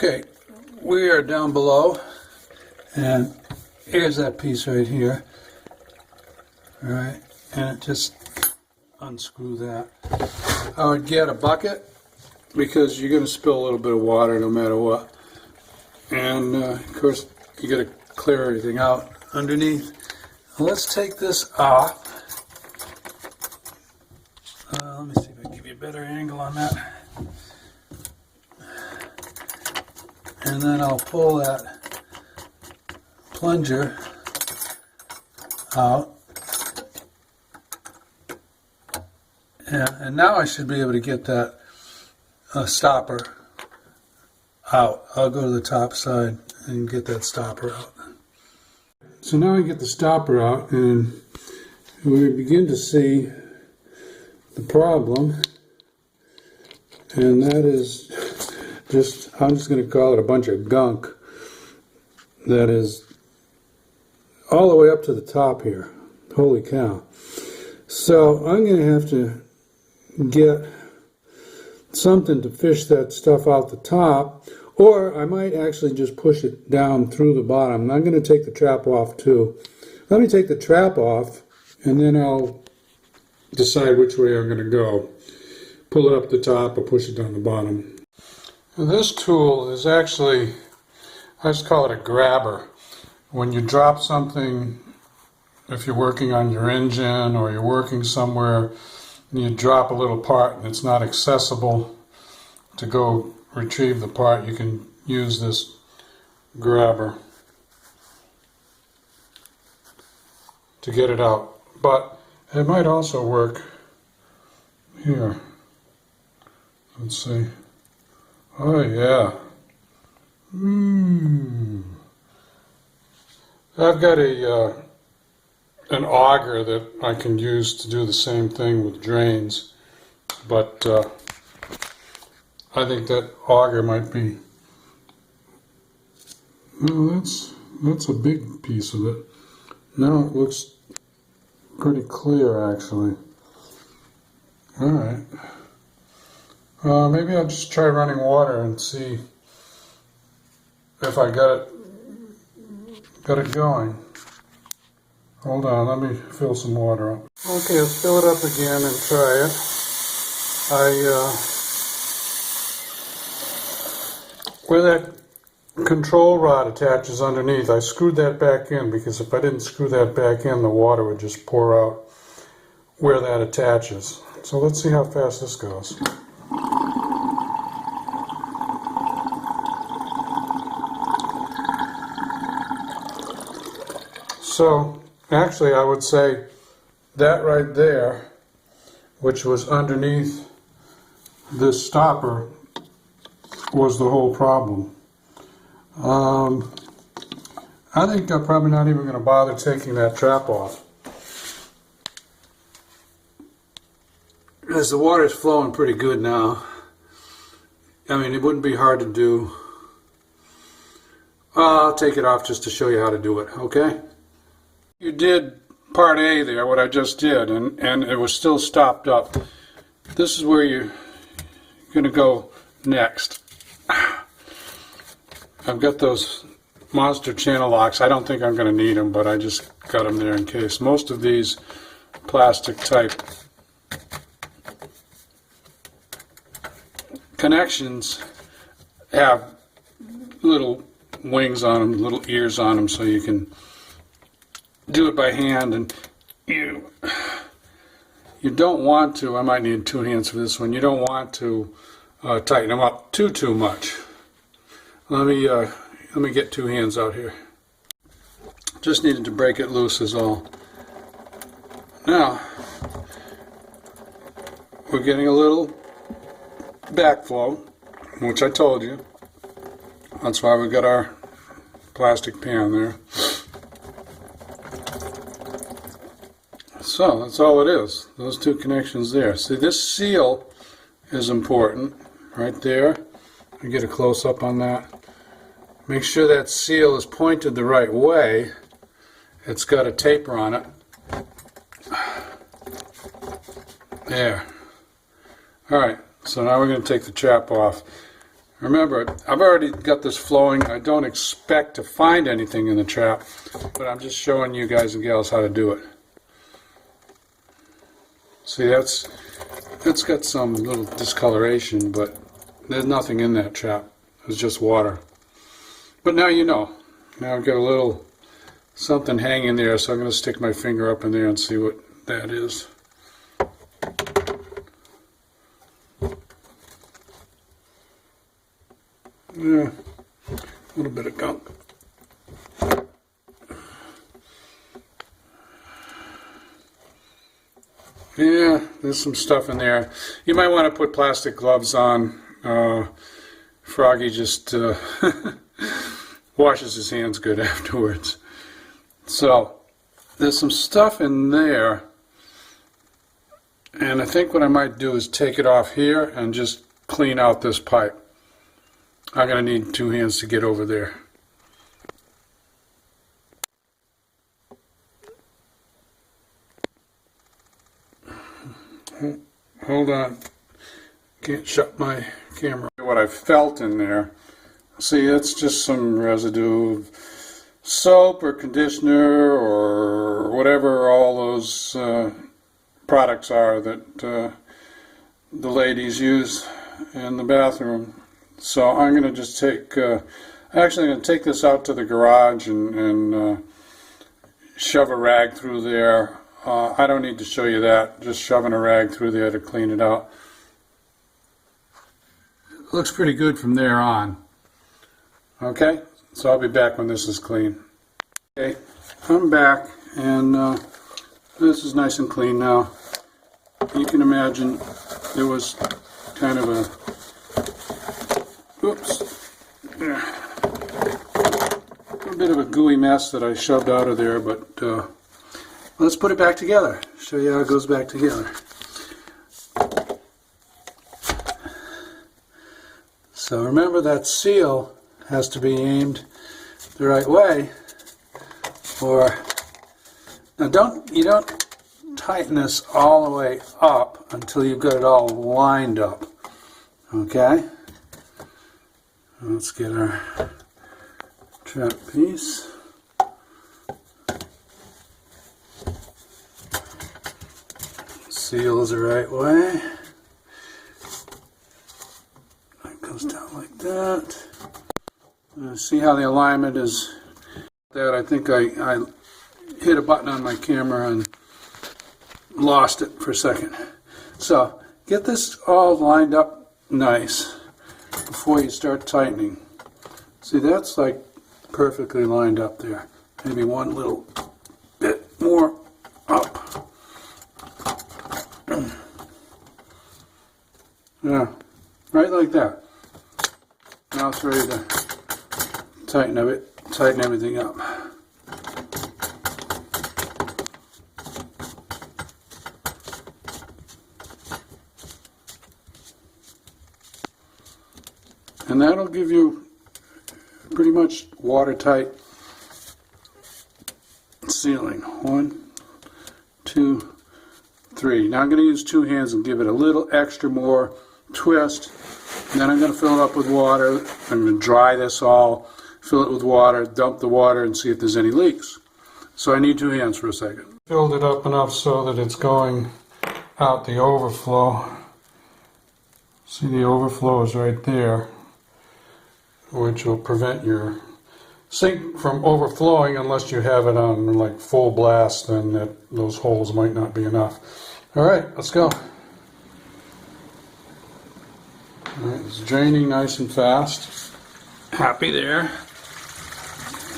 Okay, we are down below, and here's that piece right here. All right, and just unscrew that. I would get a bucket because you're going to spill a little bit of water no matter what. And of course, you got to clear everything out underneath. Now, let's take this off. Let me see if I can give you a better angle on that. And then I'll pull that plunger out. Yeah, and now I should be able to get that stopper out. I'll go to the top side and get that stopper out. So now I get the stopper out, and we begin to see the problem, and that is I'm just going to call it a bunch of gunk that is all the way up to the top here. Holy cow. So I'm going to have to get something to fish that stuff out the top, or I might actually just push it down through the bottom. I'm going to take the trap off too. Let me take the trap off, and then I'll decide which way I'm going to go. Pull it up the top or push it down the bottom. Now, this tool is actually, I just call it a grabber. When you drop something, if you're working on your engine or you're working somewhere, and you drop a little part and it's not accessible to go retrieve the part, you can use this grabber to get it out. But it might also work here. Let's see. Oh yeah. I've got an auger that I can use to do the same thing with drains, but I think that auger might be. Well, that's a big piece of it. Now it looks pretty clear, actually. All right. Maybe I'll just try running water and see if I got it going. Hold on, let me fill some water up. Okay, let's fill it up again and try it. Where that control rod attaches underneath, I screwed that back in, because if I didn't screw that back in, the water would just pour out where that attaches. So let's see how fast this goes. So actually I would say that right there, which was underneath this stopper, was the whole problem. I think I'm probably not even going to bother taking that trap off, as the water is flowing pretty good now. I mean, it wouldn't be hard to do. I'll take it off just to show you how to do it, okay? You did part A there, what I just did, and it was still stopped up. This is where you're going to go next. I've got those monster channel locks. I don't think I'm going to need them, but I just got them there in case. Most of these plastic type connections have little wings on them, little ears on them, so you can do it by hand. And you don't want to, I might need 2 hands for this one, you don't want to tighten them up too much. Let me get 2 hands out here. Just needed to break it loose is all. Now we're getting a little backflow, which I told you. That's why we got our plastic pan there. So that's all it is, those 2 connections there. See, this seal is important right there. I get a close-up on that. Make sure that seal is pointed the right way. It's got a taper on it. There. Alright, so now we're going to take the trap off. Remember, I've already got this flowing. I don't expect to find anything in the trap, but I'm just showing you guys and gals how to do it. See, that's got some little discoloration, but there's nothing in that trap. It's just water. But now you know. Now I've got a little something hanging there, so I'm going to stick my finger up in there and see what that is. Yeah, a little bit of gunk. Yeah, there's some stuff in there. You might want to put plastic gloves on. Froggy just washes his hands good afterwards. So, there's some stuff in there. And I think what I might do is take it off here and just clean out this pipe. I'm going to need 2 hands to get over there. Hold on. Can't shut my camera. What I felt in there. See, it's just some residue of soap or conditioner or whatever all those products are that the ladies use in the bathroom. So I'm going to just take, actually I'm going to take this out to the garage and shove a rag through there. I don't need to show you that, just shoving a rag through there to clean it out. It looks pretty good from there on. Okay, so I'll be back when this is clean. Okay, I'm back, and this is nice and clean now. You can imagine there was kind of a bit of a gooey mess that I shoved out of there, but let's put it back together. Show you how it goes back together. So remember, that seal has to be aimed the right way, or now you don't tighten this all the way up until you've got it all lined up. Okay? Let's get our trap piece. Seal is the right way. That goes down like that. See how the alignment is there? I think I hit a button on my camera and lost it for a second. So get this all lined up nice before you start tightening. See, that's like perfectly lined up there. Maybe one little bit more up. Yeah, right like that. Now it's ready to tighten everything up. And that'll give you pretty much watertight sealing. 1, 2, 3. Now I'm going to use 2 hands and give it a little extra more twist. And then I'm going to fill it up with water. I'm going to dry this all, fill it with water, dump the water, and see if there's any leaks. So I need 2 hands for a second. Filled it up enough so that it's going out the overflow. See, the overflow is right there, which will prevent your sink from overflowing unless you have it on like full blast. Then those holes might not be enough. All right, let's go. All right, it's draining nice and fast. Happy there.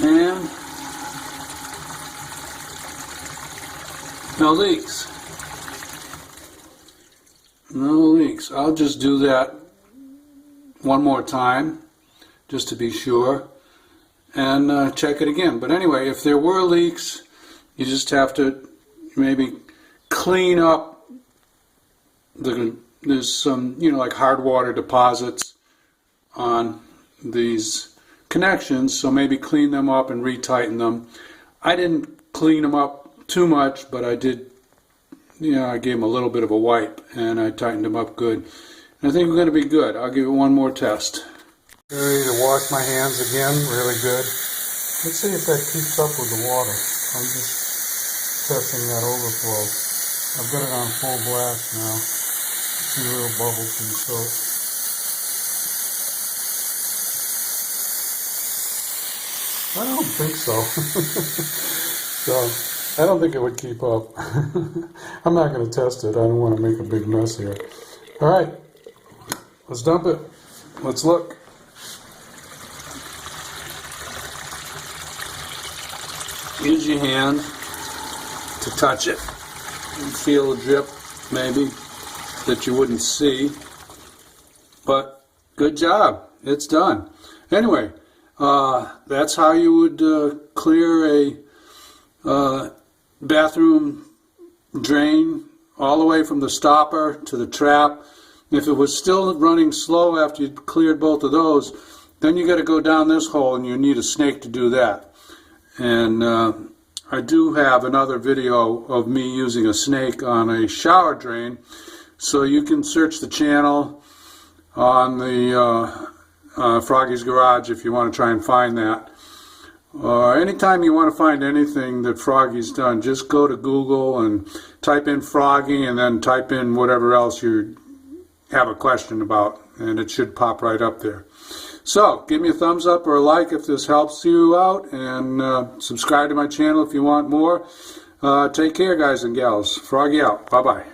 And no leaks. No leaks. I'll just do that one more time, just to be sure, and check it again. But anyway, if there were leaks, you just have to maybe clean up there's some, like hard water deposits on these connections, so maybe clean them up and retighten them. I didn't clean them up too much, but I did, I gave them a little bit of a wipe and I tightened them up good. And I think we're going to be good. I'll give it one more test. Ready to wash my hands again, really good. Let's see if that keeps up with the water. I'm just testing that overflow. I've got it on full blast now. See little bubbles and soap. I don't think so. So, I don't think it would keep up. I'm not going to test it. I don't want to make a big mess here. Alright, let's dump it. Let's look. Use your hand to touch it and feel a drip, maybe, that you wouldn't see. But good job. It's done. Anyway, that's how you would clear a bathroom drain all the way from the stopper to the trap. If it was still running slow after you cleared both of those, then you got to go down this hole and you need a snake to do that. And I do have another video of me using a snake on a shower drain, so you can search the channel on the Froggy's Garage if you want to try and find that. Anytime you want to find anything that Froggy's done, just go to Google and type in Froggy and then type in whatever else you have a question about, and it should pop right up there. So, give me a thumbs up or a like if this helps you out, and subscribe to my channel if you want more. Take care, guys and gals. Froggy out. Bye-bye.